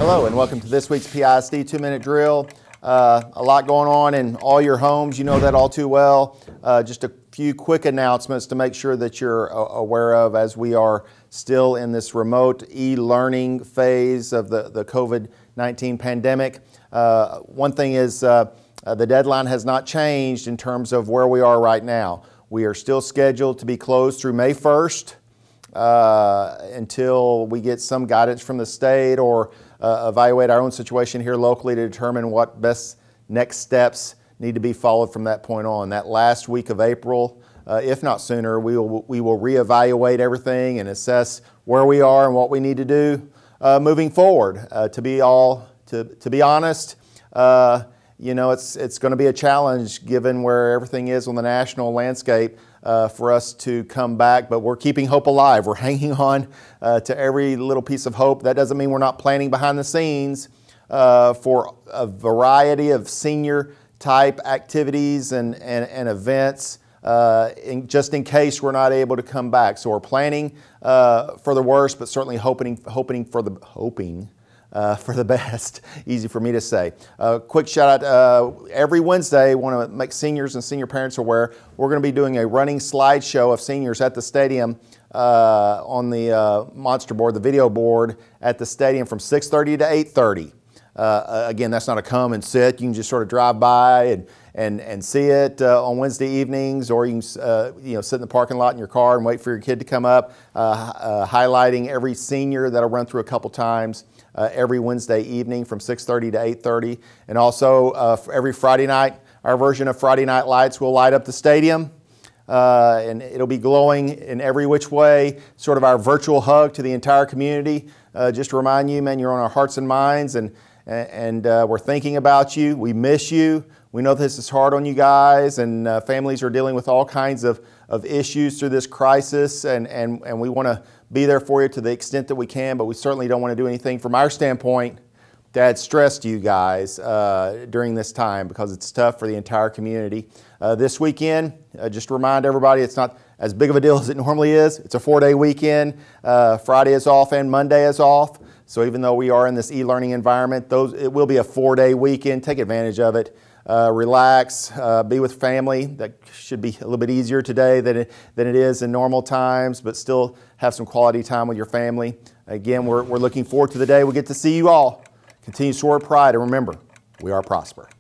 Hello and welcome to this week's PISD 2-minute drill. A lot going on in all your homes, you know that all too well. Just a few quick announcements to make sure that you're aware of as we are still in this remote e-learning phase of the COVID-19 pandemic. One thing is the deadline has not changed in terms of where we are right now. We are still scheduled to be closed through May 1st until we get some guidance from the state or evaluate our own situation here locally to determine what best next steps need to be followed from that point on. That last week of April, if not sooner, we will reevaluate everything and assess where we are and what we need to do moving forward. To be honest, you know, it's going to be a challenge given where everything is on the national landscape for us to come back, but we're keeping hope alive. We're hanging on to every little piece of hope. That doesn't mean we're not planning behind the scenes for a variety of senior type activities and events just in case we're not able to come back. So we're planning for the worst, but certainly hoping for the best. Easy for me to say. Quick shout out, every Wednesday, I want to make seniors and senior parents aware, we're going to be doing a running slideshow of seniors at the stadium on the monster board, the video board at the stadium from 6:30 to 8:30. Again, that's not a come and sit. You can just sort of drive by and see it on Wednesday evenings, or you can sit in the parking lot in your car and wait for your kid to come up, highlighting every senior that'll run through a couple times every Wednesday evening from 6:30 to 8:30. And also every Friday night, our version of Friday Night Lights will light up the stadium. And it'll be glowing in every which way, sort of our virtual hug to the entire community. Just to remind you, man, you're on our hearts and minds, and we're thinking about you. We miss you. We know this is hard on you guys, and families are dealing with all kinds of issues through this crisis, and we want to be there for you to the extent that we can, but we certainly don't want to do anything from our standpoint to add stress to you guys during this time, because it's tough for the entire community. This weekend, just to remind everybody, it's not as big of a deal as it normally is. It's a 4-day weekend. Friday is off and Monday is off. So even though we are in this e-learning environment, it will be a 4-day weekend. Take advantage of it. Relax, be with family. That should be a little bit easier today than it is in normal times, but still have some quality time with your family. Again, we're looking forward to the day we get to see you all. Continue to soar with pride, and remember, we are Prosper.